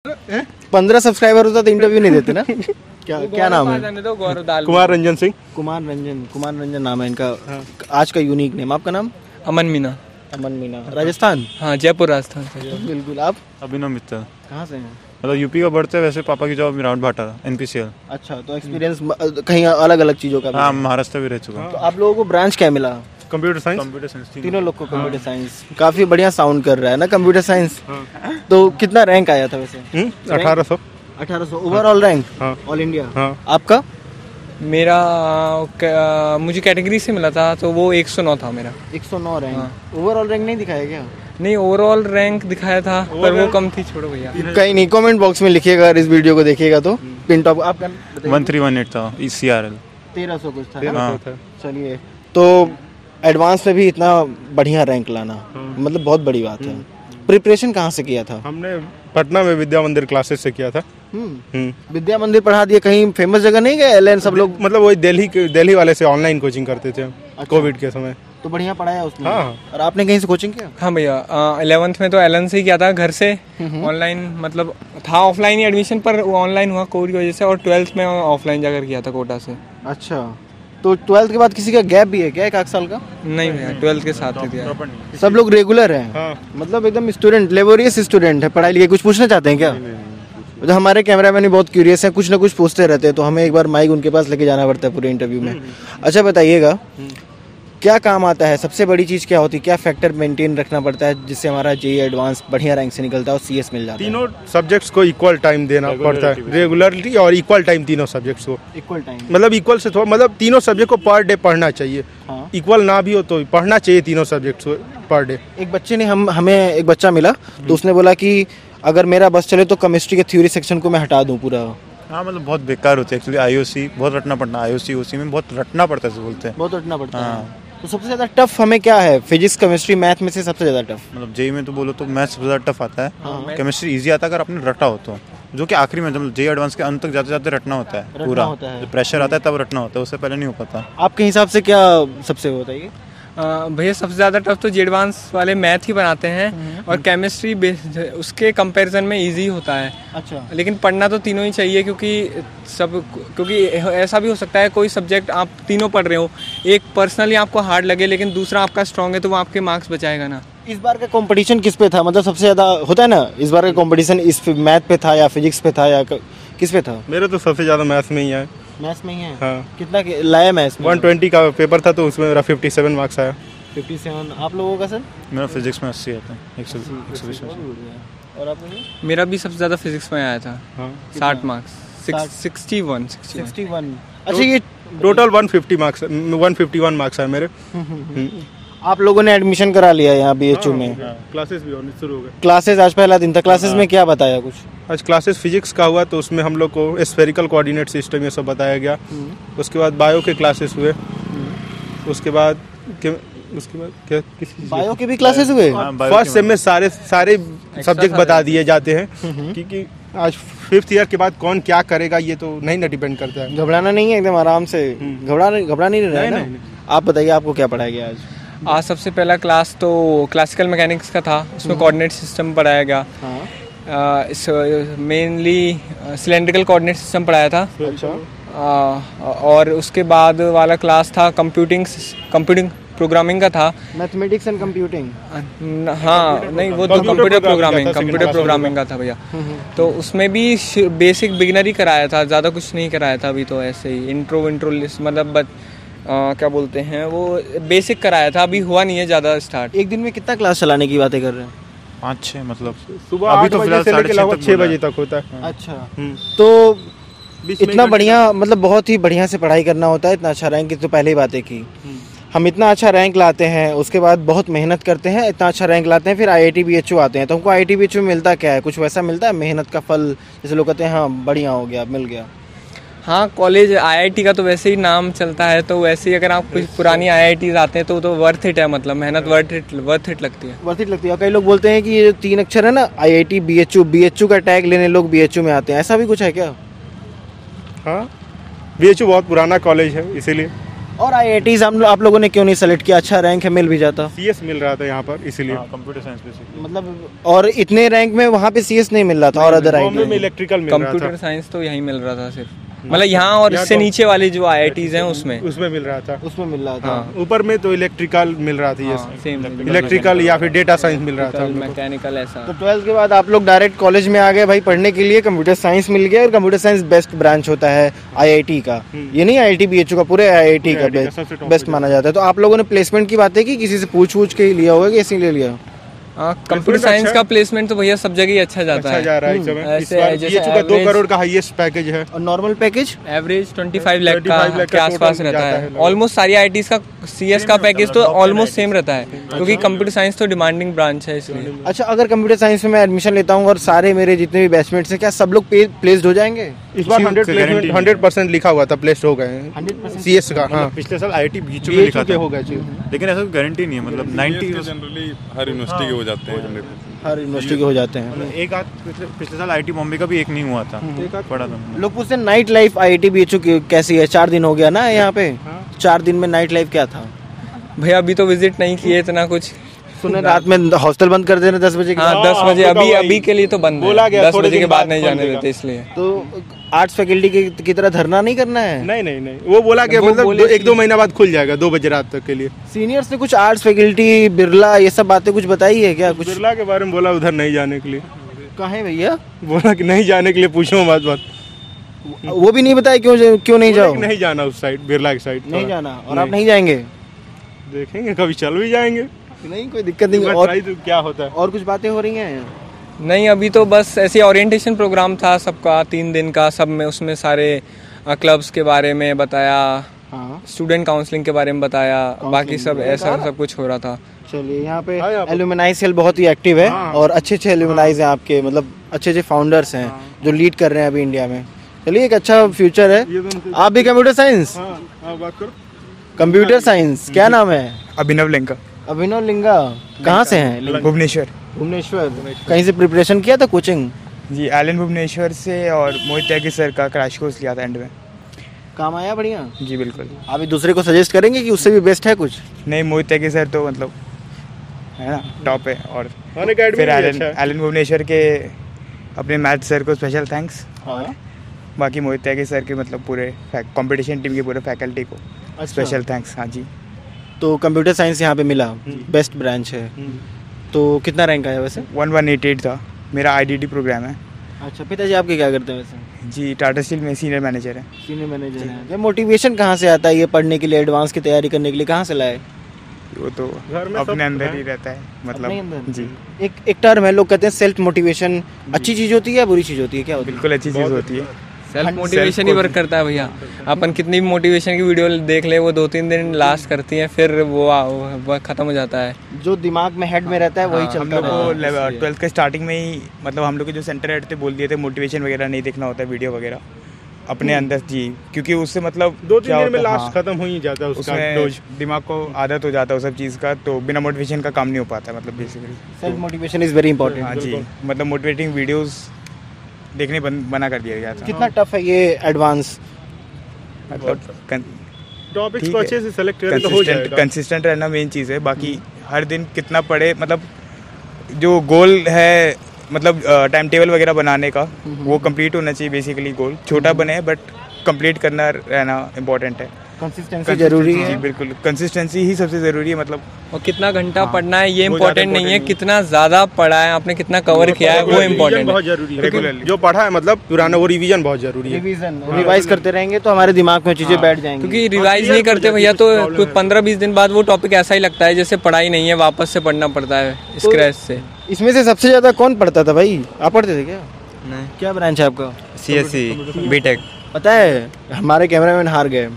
15 subscriber होता तो interview नहीं देते ना। क्या नाम है? कुमार रंजन सिंह। कुमार रंजन नाम है इनका। आज का यूनिक नेम। आपका नाम? अमन मीना। राजस्थान? हाँ, जयपुर राजस्थान से। बिल्कुल। आप? अभिनव मित्तल। कहाँ से हैं? मतलब यूपी का बढ़ते, वैसे पापा की जॉब राउंड भाटा NPCL। अच्छा, तो एक्सपीरियंस कहीं अलग अलग चीज़ों का? हाँ, महाराष्ट्र भी रह चुका। तो आप लोगों को ब्रांच क्या मिला? Computer science. तीनों लोग को कंप्यूटर साइंस। काफी बढ़िया साउंड कर रहा है ना कंप्यूटर साइंस। तो कितना रैंक आया था वैसे? 1800 ओवरऑल रैंक ऑल इंडिया। आपका? मेरा मुझे कैटेगरी से मिला था तो वो 109 था मेरा। 109 रैंक। ओवरऑल रैंक नहीं दिखाया क्या? नहीं, ओवरऑल रैंक दिखाया था पर वो कम थी। छोड़ो भैया। कहीं नहीं, कमेंट बॉक्स में लिखिएगा अगर इस वीडियो को देखिएगा तो। पिन टॉप आपका 1318 था। ECRL 1300 कुछ था। चलिए, तो एडवांस में भी इतना बढ़िया रैंक लाना मतलब बहुत बड़ी बात है। प्रिपरेशन कहाँ से किया था? हमने पटना में विद्या मंदिर क्लासेस से किया था। विद्या मंदिर पढ़ा दिया। कहीं फेमस जगह नहीं गए? LN सब लोग मतलब वही दिल्ली वाले से ऑनलाइन कोचिंग करते थे कोविड के समय। तो बढ़िया पढ़ाया उसने। हाँ। और आपने कहीं से कोचिंग किया? हाँ भैया, 11th में तो LN से ही किया था, घर से। ऑनलाइन मतलब था, ऑफलाइन ही एडमिशन पर ऑनलाइन हुआ कोविड की वजह से। और 12th में ऑफलाइन जाकर किया था कोटा से। अच्छा, तो 12th के बाद किसी का गैप भी है क्या, 1 साल का? नहीं भैया, 12th के साथ ही दिया। सब लोग रेगुलर हैं। मतलब एकदम स्टूडेंट, लेबोरियस स्टूडेंट है पढ़ाई लिखाई। कुछ पूछना चाहते हैं क्या? तो हमारे कैमरामैन भी बहुत क्यूरियस हैं, कुछ ना कुछ पूछते रहते हैं, तो हमें एक बार माइक उनके पास लेके जाना पड़ता है पूरे इंटरव्यू में। अच्छा बताइएगा, क्या काम आता है? सबसे बड़ी चीज़ क्या होती है? क्या फैक्टर मेंटेन रखना पड़ता है जिससे हमारा JEE एडवांस बढ़िया रैंक से निकलता है और CS मिल जाता है? तीनों सब्जेक्ट्स को इक्वल टाइम देना पड़ता है। रेगुलरली और इक्वल टाइम तीनों सब्जेक्ट्स को। इक्वल टाइम मतलब इक्वल से थोड़ा, मतलब तीनों सब्जेक्ट को पर डे पढ़ना चाहिए। इक्वल ना भी हो तो पढ़ना चाहिए तीनों सब्जेक्ट्स को पर डे। एक बच्चे ने हमें एक बच्चा मिला तो उसने बोला कि अगर मेरा बस चले तो केमिस्ट्री के थ्योरी सेक्शन को मैं हटा दूं पूरा। हाँ, मतलब बहुत बेकार होती है एक्चुअली। IOC बहुत रटना पड़ता है। IOC OC में बहुत रटना पड़ता है, बोलते हैं। बहुत रटना पड़ता है। तो सबसे ज्यादा टफ हमें क्या है? फिजिक्स, केमिस्ट्री, मैथ में से सबसे ज्यादा टफ? मतलब JEE में तो बोलो तो मैथ सबसे ज्यादा टफ आता है। केमिस्ट्री इजी आता है अगर आपने रटा हो तो, जो कि आखिरी में जब JEE एडवांस के अंत तक जाते जाते रटना होता है पूरा। जब प्रेशर आता है तब रटना होता है, उससे पहले नहीं हो पाता। आपके हिसाब से क्या सबसे होता है? भैया सबसे ज़्यादा टफ तो JEE एडवांस वाले मैथ ही बनाते हैं और केमिस्ट्री उसके कंपैरिजन में इजी होता है। अच्छा। लेकिन पढ़ना तो तीनों ही चाहिए क्योंकि ऐसा भी हो सकता है कोई सब्जेक्ट आप तीनों पढ़ रहे हो, एक पर्सनली आपको हार्ड लगे लेकिन दूसरा आपका स्ट्रॉन्ग है तो वो आपके मार्क्स बचाएगा ना। इस बार का कंपटीशन किस पे था? मतलब सबसे ज्यादा होता है ना, इस बार का कंपटीशन इस मैथ पे था या फिजिक्स पे था या किस पे था? मेरे तो सबसे ज्यादा मैथ में ही है। मैथ्स में ही है? हाँ। कितना लाया मैथ्स में? 120 का पेपर था तो उसमें मेरा 57 मार्क्स आया। 57। आप लोगों का सर? मेरा फिजिक्स में 80 आता है। 120। और आप लोगों? मेरा भी सबसे ज़्यादा फिजिक्स में आया था। 60 मार्क्स। 61। अच्छा, ये टोटल 150 मार्क्स, 151 मार्क्स है मेरे। आप लोगों ने एडमिशन करा लिया यहाँ BHU में? क्लासेस भी होने शुरू हो गए। क्लासेस आज पहला दिन था। क्लासेस में क्या बताया कुछ? आज क्लासेस फिजिक्स का हुआ तो उसमें हम लोग को स्फेरिकल कोऑर्डिनेट सिस्टम ये सब बताया गया। उसके बाद बायो के क्लासेस हुए। उसके बाद क्या बायो के भी क्लासेस हुए? फर्स्ट सेम में सारे सब्जेक्ट बता दिए जाते हैं क्योंकि आज 5th ईयर के बाद कौन क्या करेगा ये तो नहीं ना डिपेंड करता है। घबराना नहीं है, एकदम आराम से घबरा नहीं रहा है ना। आप बताइए, आपको क्या पढ़ाया गया आज सबसे पहला क्लास तो क्लासिकल मैकेनिक्स का था। उसमें कोऑर्डिनेट सिस्टम पढ़ाया गया। मेनली सिलेंड्रिकल कोऑर्डिनेट सिस्टम पढ़ाया था। अच्छा। और उसके बाद वाला क्लास था कंप्यूटिंग प्रोग्रामिंग का था। Mathematics and computing? हाँ, नहीं, वो तो कंप्यूटर प्रोग्रामिंग का था भैया। तो उसमें भी बेसिक बिगिनर ही कराया था, ज़्यादा कुछ नहीं कराया था अभी तो। ऐसे ही इंट्रो मतलब क्या बोलते हैं वो बेसिक कराया था, अभी हुआ नहीं है ज़्यादा स्टार्ट। एक दिन में कितना क्लास चलाने की बातें कर रहे हैं? 5-6 मतलब सुबह अभी तो फिलहाल 6 बजे तक होता है। अच्छा। तो इतना बढ़िया, मतलब बहुत ही बढ़िया से पढ़ाई करना होता है। इतना अच्छा रैंक की तो पहले ही बातें की। हम इतना अच्छा रैंक लाते हैं, उसके बाद बहुत मेहनत करते हैं, इतना अच्छा रैंक लाते हैं, फिर IIT BHU आते हैं। तो हमको IIT BHU में मिलता क्या है? कुछ वैसा मिलता है मेहनत का फल? जैसे लोग कहते हैं हाँ बढ़िया हो गया, मिल गया। हाँ, कॉलेज IIT का तो वैसे ही नाम चलता है, तो वैसे ही अगर आप कुछ पुरानी IITs आते हैं तो वर्थ इट है। मतलब मेहनत वर्थ इट लगती है। कई लोग बोलते हैं कि ये जो 3 अक्षर है ना, IIT BHU का टैग लेने लोग BHU में आते हैं। ऐसा भी कुछ है क्या? हाँ, BHU बहुत पुराना कॉलेज है इसीलिए। और IITs आप लोगों ने क्यों नहीं सेलेक्ट किया? अच्छा रैंक है, मिल भी जाता। CS मिल रहा था यहाँ पर, इसीलिए कंप्यूटर साइंस बेसिकली। मतलब और इतने रैंक में वहाँ पे CS नहीं मिल रहा था और अदर बॉम्बे में IIT? इलेक्ट्रिकल मिल रहा था, कंप्यूटर साइंस तो यहीं मिल रहा था सिर्फ, मतलब यहाँ और इससे नीचे वाली जो IITs हैं उसमें उसमें मिल रहा था। उसमें मिल रहा था। हाँ। ऊपर में तो इलेक्ट्रिकल मिल रहा था, सेम इलेक्ट्रिकल या फिर डेटा साइंस मिल रहा था हम लोग को। मैकेनिकल ऐसा। तो 12th के बाद आप लोग डायरेक्ट कॉलेज में आ गए भाई पढ़ने के लिए, कंप्यूटर साइंस मिल गया। और कंप्यूटर साइंस बेस्ट ब्रांच होता है IIT का, ये नहीं IIT BHU का, पूरे IIT का सबसे top बेस्ट माना जाता है। तो आप लोगों ने प्लेसमेंट की बातें की, किसी से पूछ के ही लिया होगा कि ऐसे ही ले लिया? कंप्यूटर साइंस का प्लेसमेंट तो भैया सब जगह ही अच्छा जाता अच्छा है। जा रहा है इस समय। इस ऐसे बार जैसे ये चुका 2 average- करोड़ का हाईएस्ट पैकेज है। और normal package average 25 lakh 25 lakh के का आसपास total रहता जाता है। है। ऑलमोस्ट सारी IITs का CS का पैकेज तो ऑलमोस्ट सेम रहता है, क्योंकि कंप्यूटर साइंस तो डिमांडिंग ब्रांच है इसलिए। अच्छा, अगर कंप्यूटर साइंस में मैं एडमिशन लेता हूँ और सारे मेरे जितने भी बैचमेट्स हैं, क्या सब लोग प्लेस्ड हो जाएंगे? इस बार 100% लिखा हुआ था, प्लेस्ड हो गए हैं 100% CS का। हाँ, पिछले साल IIT BHU में लिखा BHU के था, हो गए जी। लेकिन ऐसा गारंटी नहीं है, मतलब 90 जनरली हर यूनिवर्सिटी के हो जाते हैं। हर यूनिवर्सिटी के हो जाते हैं। एक आध पिछले साल IIT बॉम्बे का भी एक नहीं हुआ था, पढ़ा था मैंने। लोग पूछते हैं नाइट लाइफ IIT BHU की कैसी है? 4 दिन हो गया ना यहाँ पे, 4 दिन में नाइट लाइफ क्या था? भैया अभी तो विजिट नहीं किए इतना कुछ। सुने रात में हॉस्टल बंद कर देना 10 बजे के हाँ बाद। 10 बजे, अभी के लिए तो बंद बोला है, गया 10 थोड़े बजे के दिन बाद बाद नहीं खोल जाने देगा। देते इसलिए। तो आर्ट्स फैकल्टी की तरह धरना नहीं करना है? नहीं, वो बोला कि वो मतलब बोले 1-2 महीना बाद खुल जाएगा 2 बजे रात तक के लिए। सीनियर्स ने कुछ आर्ट्स फैकल्टी, बिरला, ये सब बातें कुछ बताई है क्या? कुछ बिरला के बारे में बोला उधर नहीं जाने के लिए, कहाँ है भैया? बोला कि नहीं जाने के लिए, पूछो मत। वो भी नहीं बताया क्यों नहीं बोला जाओ? कि नहीं जाना उस साइड, बिरला की साइड नहीं जाना। और आप नहीं जाएंगे? देखेंगे, कभी चल भी जाएंगे। नहीं, कोई दिक्कत नहीं। और और तो क्या होता है। और कुछ बातें हो रही हैं? नहीं, अभी तो बस ऐसे ओरिएंटेशन प्रोग्राम था सबका 3 दिन का, सब में उसमें सारे क्लब्स के बारे में बताया, हाँ, स्टूडेंट काउंसलिंग के बारे में बताया, बाकी सब ऐसा सब कुछ हो रहा था। चलिए। यहाँ पे हाँ, यहाँ पे- एल्यूमिनाई सेल बहुत ही एक्टिव है हाँ। और अच्छे एल्यूमिनाइज हैं आपके, मतलब अच्छे फाउंडर्स हैं जो लीड कर रहे हैं अभी इंडिया में। चलिए, एक अच्छा फ्यूचर है। आप भी कंप्यूटर साइंस? बात करो। कंप्यूटर साइंस, क्या नाम है? अभिनव लिंका, अभिनव लिंगा। कहाँ से हैं? भुवनेश्वर। भुवनेश्वर। कहीं से प्रिपरेशन किया था, कोचिंग? जी, एलन भुवनेश्वर से, और मोहित त्यागी सर का क्रैश कोर्स लिया था एंड में। काम आया बढ़िया? जी बिल्कुल। आप एक दूसरे को सजेस्ट करेंगे कि उससे भी बेस्ट है कुछ? नहीं, मोहित त्यागी सर तो मतलब है ना टॉप है, और खाने का फिर एडमिशन एलन अच्छा है। एलन भुवनेश्वर के अपने मैथ सर को स्पेशल थैंक्स। हाँ। बाकी मोहित त्यागी सर के मतलब पूरे कंपटीशन टीम के पूरे फैकल्टी को स्पेशल थैंक्स। हाँ जी। तो कंप्यूटर साइंस यहाँ पे मिला, बेस्ट ब्रांच है। तो कितना रैंक आया वैसे? 1188 था। मेरा IDT प्रोग्राम है। अच्छा, पिताजी आपके क्या करते हैं वैसे? जी, टाटा स्टील में सीनियर मैनेजर है। सीनियर मैनेजर हैं। ये मोटिवेशन कहाँ से आता है ये पढ़ने के लिए, एडवांस की तैयारी करने के लिए? कहाँ से लाए? वो तो घर में सब अपने अंदर है। ही रहता है, अपने मतलब अंदर? जी एक टर्म है, लोग कहते हैं सेल्फ मोटिवेशन। अच्छी चीज होती है या बुरी चीज होती है? क्या होती है? बिल्कुल अच्छी चीज़ होती है। सेल्फ मोटिवेशन ही वर्क करता है भैया। अपन कितनी भी मोटिवेशन की वीडियो देख ले, वो 2-3 दिन लास्ट करती हैं, फिर वो खत्म हो जाता है। जो दिमाग में हेड में रहता है वही हम चलता लोग को रहता है। 12th के स्टार्टिंग में ही मतलब हम लोग के जो सेंटर हेड थे बोल दिए थे मोटिवेशन वगैरह नहीं देखना होता है, वीडियो वगैरह अपने अंदर जी, क्योंकि उससे मतलब 2-3 क्या दिन में होता है, लास्ट खत्म हो ही जाता है उसका उसमें डोज। दिमाग को आदत हो जाता है उस सब चीज़ का, तो बिना मोटिवेशन का काम नहीं हो पाता है, मतलब basically. Self motivation is very हाँ इंपॉर्टेंट। जी, मतलब मोटिवेटिंग वीडियोस देखने मना कर दिया गया था। कितना टफ है ये एडवांस? मतलब टॉपिक्स ठीक को है। अच्छे से सेलेक्ट करें तो हो जाएगा। कंसिस्टेंट रहना मेन चीज़ है। बाकी हर दिन कितना पढ़े, मतलब जो गोल है, मतलब टाइम टेबल वगैरह बनाने का, वो कंप्लीट होना चाहिए। बेसिकली गोल छोटा बने बट कंप्लीट करना रहना इम्पोर्टेंट है। कंसिस्टेंसी जरूरी जी है। बिल्कुल, कंसिस्टेंसी ही सबसे ज़रूरी है। मतलब और कितना घंटा हाँ, पढ़ना है ये वो इम्पोर्टेंट ज़्यादा नहीं है, important कितना ज़्यादा पढ़ा है आपने, कितना कवर किया है, वो रिवीजन इम्पोर्टेंट बहुत है। जरूरी है। Regularly। जो पढ़ा है मतलब पुराना, वो रिवीजन बहुत जरूरी है। रिवीजन रिवाइज करते रहेंगे तो हमारे दिमाग में चीजें बैठ जाएंगी। क्योंकि रिवाइज नहीं करते भैया तो कोई 15-20 दिन बाद वो टॉपिक ऐसा ही लगता है जैसे पढ़ाई नहीं है, वापस से पढ़ना पड़ता है स्क्रैच से। इसमें से सबसे ज्यादा कौन पढ़ता था भाई? आप पढ़ते थे क्या? नहीं, क्या ब्रांच है आपका? CSE B Tech. पता है हमारे कैमरामैन हार गए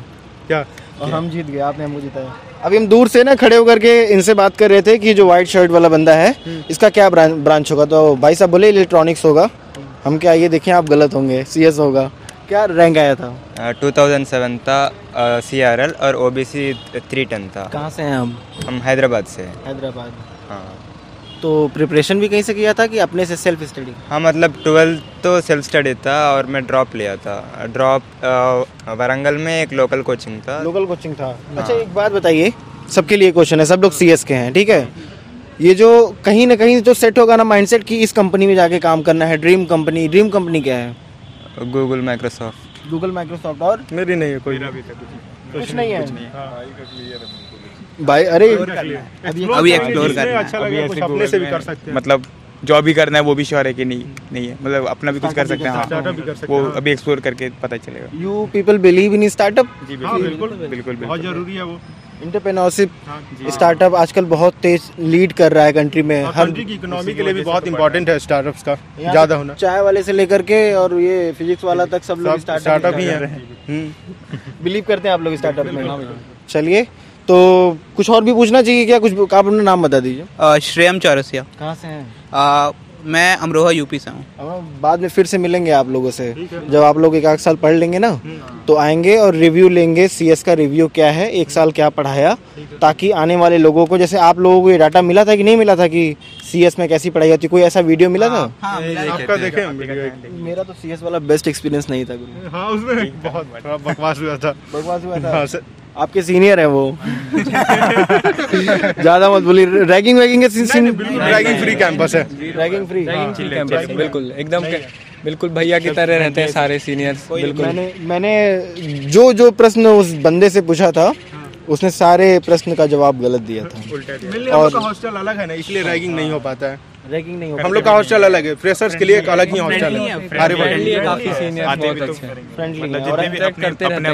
क्या और हम जीत गए, आपने हमको जिताया। अभी हम दूर से ना खड़े होकर के इनसे बात कर रहे थे कि जो व्हाइट शर्ट वाला बंदा है इसका क्या ब्रांच होगा, तो भाई साहब बोले इलेक्ट्रॉनिक्स होगा। हम क्या, ये देखें आप गलत होंगे, CS होगा। क्या रैंक आया था? 2007 था। CRL और OBC 310 था। कहाँ से हैं हम? हम हैदराबाद से हैं। हैदराबाद। हाँ। तो प्रिपरेशन भी कहीं से किया था कि अपने से सेल्फ स्टडी? हाँ मतलब 12th तो सेल्फ स्टडी था और मैं ड्रॉप लिया था। ड्रॉप वारंगल में एक लोकल कोचिंग था। लोकल कोचिंग था। अच्छा एक बात बताइए, सबके लिए क्वेश्चन है, सब लोग CS के हैं, ठीक है। ये जो कहीं ना कहीं जो सेट होगा ना माइंडसेट कि इस कंपनी में जाके काम करना है, ड्रीम कंपनी क्या है? Google Microsoft. Google Microsoft. और मेरी नहीं है कोई, कुछ नहीं है भाई। अरे अभी एक्सप्लोर करना है, अच्छा लगे कुछ अपने से भी कर सकते हैं। मतलब जॉब भी करना है, वो भी श्योर है कि नहीं है, मतलब अपना भी कुछ कर सकते हैं। हाँ, वो अभी एक्सप्लोर करके पता चलेगा। You people believe in startup? जी बिल्कुल बहुत जरूरी है वो। एंटरप्रेन्योरशिप स्टार्टअप आजकल बहुत तेज लीड कर रहा है कंट्री में। हर कंट्री की इकोनॉमी के लिए भी बहुत इंपॉर्टेंट है स्टार्टअप्स का ज्यादा होना। चाय वाले से लेकर के और ये फिजिक्स वाला तक सब लोग स्टार्टअप ही है। बिलीव करते हैं आप लोग स्टार्टअप में? चलिए, तो कुछ और भी पूछना चाहिए क्या? कुछ आप अपना नाम बता दीजिए। श्रेयम चौरसिया। कहाँ से हैं? मैं अमरोहा यूपी से हूँ। बाद में फिर से मिलेंगे आप लोगों से, जब आप लोग 1 साल पढ़ लेंगे ना तो आएंगे और रिव्यू लेंगे। CS का रिव्यू क्या है, 1 साल क्या पढ़ाया, ताकि आने वाले लोगों को, जैसे आप लोगों को ये डाटा मिला था कि नहीं मिला था कि CS में कैसी पढ़ाई होती, कोई ऐसा वीडियो मिला था? आपका देखें। मेरा तो CS वाला बेस्ट एक्सपीरियंस नहीं था गुरु। हाँ उसमें बहुत बकवास हुआ था। बकवास हुआ था। आपके सीनियर है वो। ज्यादा मत बोलिए। रैगिंग रैगिंग फ्री कैंपस है। रैगिंग फ्री बिल्कुल एकदम बिल्कुल भैया की तरह रहते हैं सारे सीनियर्स। बिल्कुल मैंने जो प्रश्न उस बंदे से पूछा था उसने सारे प्रश्न का जवाब गलत दिया था। हम लोग का हॉस्टल अलग है ना, इसलिए रैगिंग नहीं हो पाता है। रैगिंग नहीं हो हम लोग का हॉस्टल अलग है, फ्रेशर्स के लिए एक अलग ही हॉस्टल है। काफी सीनियर बहुत अच्छे हैं, करते रहते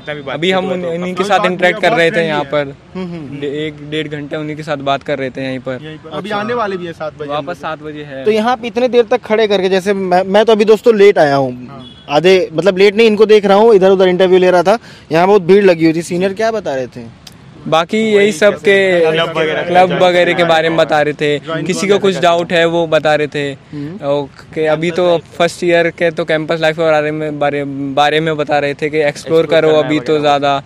हैं। अभी हम उन्हीं के साथ इंटरेक्ट कर रहे थे यहाँ पर, 1-1.5 घंटे उन्हीं के साथ बात कर रहे थे यहीं पर। अभी आने वाले भी है 7 बजे, वापस 7 बजे है। तो यहाँ पे इतने देर तक खड़े करके, जैसे मैं तो अभी दोस्तों लेट आया हूँ, आधे मतलब लेट नहीं, इनको देख रहा हूँ, इधर उधर इंटरव्यू ले रहा था, यहाँ बहुत भीड़ लगी हुई थी। सीनियर क्या बता रहे थे? बाकी यही सब के क्लब वगैरह के बारे में बता रहे थे। किसी को कुछ डाउट है वो बता रहे थे कि अभी तो फर्स्ट ईयर के तो कैंपस लाइफ के बारे में बता रहे थे कि एक्सप्लोर करो अभी तो ज़्यादा,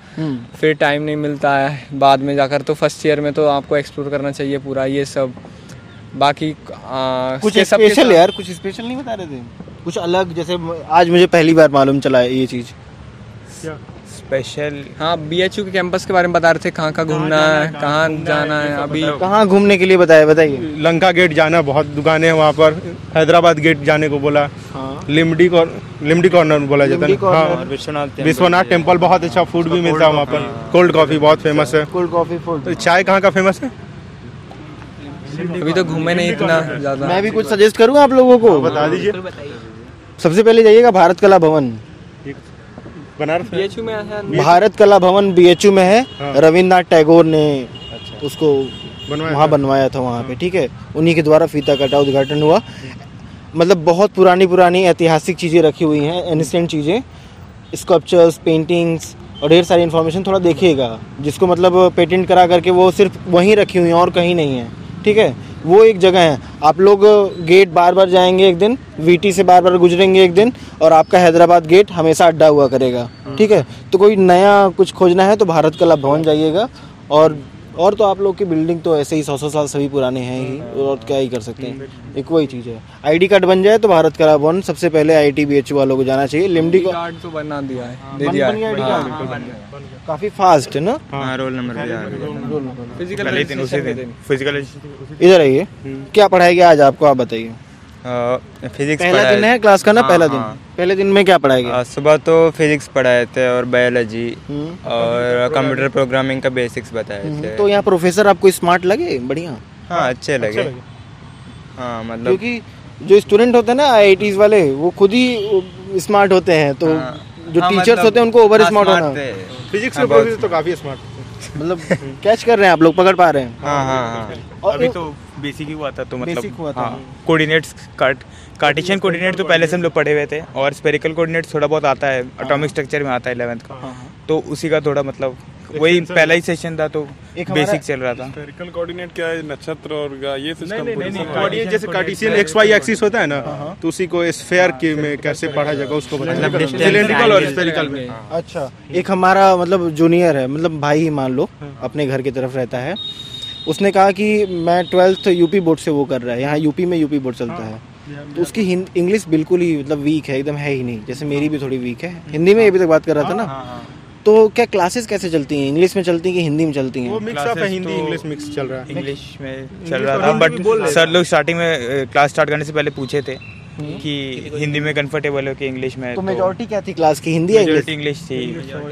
फिर टाइम नहीं मिलता है बाद में जाकर। तो फर्स्ट ईयर में तो आपको एक्सप्लोर करना चाहिए पूरा ये सब। बाकी कुछ स्पेशल यार, कुछ स्पेशल नहीं बता रहे थे, कुछ अलग, जैसे आज मुझे पहली बार मालूम चला है ये चीज़। स्पेशल हाँ, BHU के कैंपस के बारे में बता रहे थे, कहाँ घूमना है, कहाँ जाना है। अभी कहाँ घूमने के लिए बताइए। लंका गेट जाना, बहुत दुकानें हैं वहाँ पर। हैदराबाद गेट जाने को बोला। लिमडी कॉर्नर बोला जाता है। हाँ, विश्वनाथ टेम्पल, बहुत अच्छा फूड भी मिलता है वहाँ पर। कोल्ड कॉफी बहुत फेमस है। Cold coffee food. चाय कहाँ का फेमस है? अभी तो घूमे नहीं इतना ज्यादा। मैं भी कुछ सजेस्ट करूँ आप लोगों को? बता दीजिए। सबसे पहले जाइएगा भारत कला भवन, बनारस BHU में है। भारत कला भवन BHU में है। रविन्द्रनाथ टैगोर ने उसको वहाँ बनवाया था वहाँ पे, ठीक है। उन्हीं के द्वारा फीता कटा, उद्घाटन हुआ। मतलब बहुत पुरानी ऐतिहासिक चीज़ें रखी हुई हैं, एंशिएंट चीज़ें, स्कल्पचर्स, पेंटिंग्स और ढेर सारी इन्फॉर्मेशन। थोड़ा देखिएगा, जिसको मतलब पेटेंट करा करके वो सिर्फ वहीं रखी हुई हैं और कहीं नहीं है, ठीक है। वो एक जगह है। आप लोग गेट बार बार जाएंगे एक दिन, VT से बार बार गुजरेंगे एक दिन, और आपका हैदराबाद गेट हमेशा अड्डा हुआ करेगा, ठीक है। तो कोई नया कुछ खोजना है तो भारत कला भवन जाइएगा। और तो आप लोग की बिल्डिंग तो ऐसे ही 100 साल सभी पुराने हैं ही, और क्या ही कर सकते हैं। एक वही चीज़ है, ID कार्ड बन जाए तो भारत कला भवन सबसे पहले IIT BHU वालों को जाना चाहिए। लिमडी कार्ड तो बना दिया है, दे दिया है। काफ़ी फास्ट है ना। रोल नंबर भी आ गया। फिजिकल इधर आइए, क्या पढ़ाएगा आज आपको, आप बताइए। फिजिक्स पहला दिन है क्लास का ना? पहला दिन, पहले दिन में क्या पढ़ाएगा? सुबह तो फिजिक्स पढ़ाए थे और बायोलॉजी और कंप्यूटर प्रोग्रामिंग का बेसिक्स बताए थे। तो यहाँ प्रोफेसर आपको स्मार्ट लगे? बढ़िया। हाँ, अच्छे लगे। हाँ मतलब क्योंकि जो स्टूडेंट होते हैं ना IITs वाले, वो खुद ही स्मार्ट होते हैं, तो जो टीचर्स होते हैं उनको ओवर स्मार्ट होना। फिजिक्स के प्रोफेसर तो काफी स्मार्ट, मतलब कैच कर रहे हैं आप लोग, पकड़ पा रहे हैं। हाँ। और अभी तो बेसिक ही हुआ था, तो बेसिक हुआ मतलब था। हाँ, कोऑर्डिनेट्स कार्टेशियन कोऑर्डिनेट तो पहले से हम लोग पढ़े हुए थे, और स्फेरिकल कोऑर्डिनेट थोड़ा बहुत आता है, एटॉमिक स्ट्रक्चर में आता है 11th का, तो उसी का थोड़ा मतलब वही पहला ही सेशन था, तो बेसिक चल रहा था। स्फेरिकल कोऑर्डिनेट क्या है? नक्षत्र और ये सिस्टम? कोऑर्डिनेट जैसे कार्टेशियन XY एक्सिस होता है ना, तो उसी को स्फेयर के में कैसे पढ़ा जाएगा उसको बताया, सिलेंड्रिकल और स्फेरिकल में। अच्छा, एक हमारा मतलब जूनियर है, मतलब भाई ही मान लो, अपने घर की तरफ रहता है, उसने कहा कि मैं 12th यूपी बोर्ड से वो कर रहा है, यहाँ यूपी में यूपी बोर्ड चलता है, तो उसकी इंग्लिश बिल्कुल ही मतलब वीक है, एकदम है ही नहीं, जैसे मेरी भी थोड़ी वीक है। हिंदी में अभी तक बात कर रहा था ना, तो क्या क्लासेस कैसे चलती हैं, इंग्लिश में चलती हैं कि हिंदी में चलती हैं? वो मिक्स अप है, हिंदी इंग्लिश मिक्स चल रहा है। इंग्लिश में चल रहा था, बट सर लोग स्टार्टिंग में क्लास स्टार्ट करने से पहले पूछे थे कि हिंदी में कंफर्टेबल हो कि इंग्लिश में। तो मेजॉरिटी क्या थी क्लास की, हिंदी या इंग्लिश थी?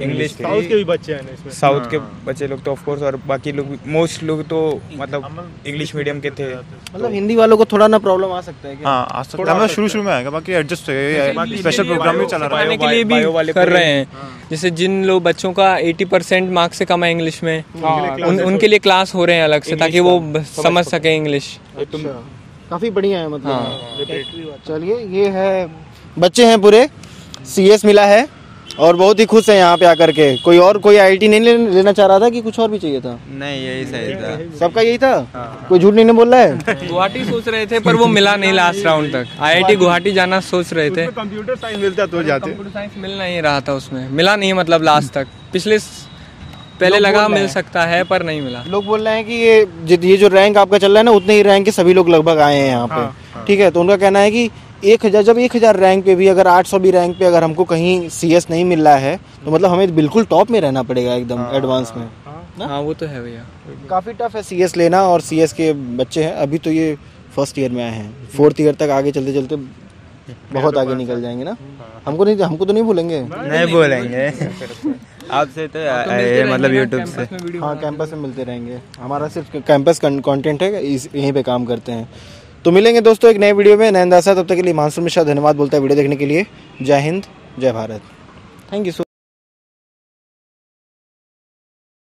इंग्लिश। साउथ के भी बच्चे हैं इसमें, साउथ के बच्चे लोग तो ऑफ कोर्स, और बाकी लोग मोस्ट लोग तो मतलब इंग्लिश मीडियम के थे। मतलब हिंदी वालों को थोड़ा ना प्रॉब्लम आ सकता है क्या? हाँ आ सकता है, शुरू में आएगा, बाकी एडजस्ट है, स्पेशल प्रोग्राम भी चला रहा है के लिए भी कर रहे हैं। जैसे जिन लोग बच्चों का 80% मार्क्स से कम है इंग्लिश में, उनके लिए क्लास हो रहे हैं अलग से, ताकि वो समझ सके इंग्लिश। काफी बढ़िया है मतलब। चलिए, ये है बच्चे हैं पूरे, CS मिला है और बहुत ही खुश है यहाँ पे आकर के। कोई IIT नहीं लेना चाह रहा था कि कुछ और भी चाहिए था? नहीं, यही सही था, सबका यही था। कोई झूठ नहीं बोल रहा है? गुवाहाटी सोच रहे थे पर वो मिला नहीं लास्ट राउंड तक। IIT गुवाहाटी जाना सोच रहे थे, कंप्यूटर साइंस मिलता तो जाते। कंप्यूटर साइंस मिल नहीं रहा था, उसमें मिला नहीं, मतलब लास्ट तक। पहले लगा मिल सकता है पर नहीं मिला। लोग बोल रहे हैं कि ये जो रैंक आपका चल रहा है ना, उतने ही रैंक के सभी लोग लगभग आए हैं यहाँ पे। ठीक है, तो उनका कहना है कि 1000 रैंक पे भी अगर 800 भी रैंक पे अगर हमको कहीं CS नहीं मिल रहा है, तो मतलब हमें बिल्कुल टॉप में रहना पड़ेगा, एकदम एडवांस में। हाँ वो तो है भैया, काफ़ी टफ है CS लेना। और CS के बच्चे हैं, अभी तो ये फर्स्ट ईयर में आए हैं, 4th ईयर तक आगे चलते चलते बहुत आगे निकल जाएंगे ना। हमको तो नहीं भूलेंगे, नहीं बोलेंगे आपसे तो मतलब यूट्यूब से। हाँ, कैंपस में मिलते रहेंगे, हमारा सिर्फ कैंपस कंटेंट है, यहीं पे काम करते हैं। तो मिलेंगे दोस्तों एक नए वीडियो में, नए अंदाज़। तब तक के लिए मानसून मिश्रा धन्यवाद बोलता है वीडियो देखने के लिए। जय हिंद, जय भारत, थैंक यू सो